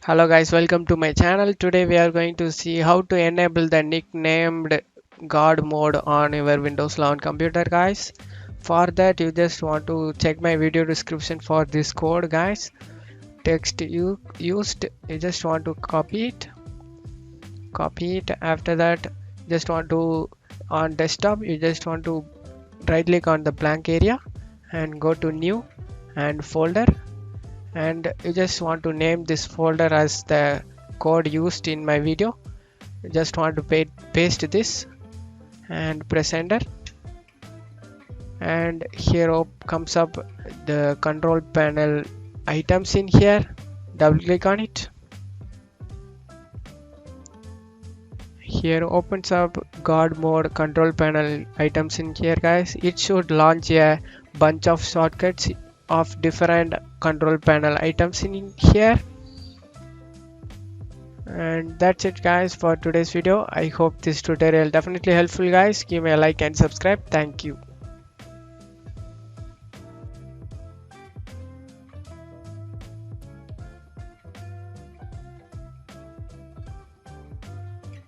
Hello guys, welcome to my channel. Today we are going to see how to enable the nicknamed God mode on your Windows 11 computer guys. For that you just want to check my video description for this code guys. Text you used, you just want to copy it. After that just want to on desktop you just want to right click on the blank area and go to new and folder, and you just want to name this folder as the code used in my video. You just want to paste this and press enter, and here comes up the control panel items in here. Double click on it. Here opens up God mode control panel items in here guys. It should launch a bunch of shortcuts of different control panel items in here. And that's it guys for today's video. I hope this tutorial definitely helpful guys. Give me a like and subscribe. Thank you.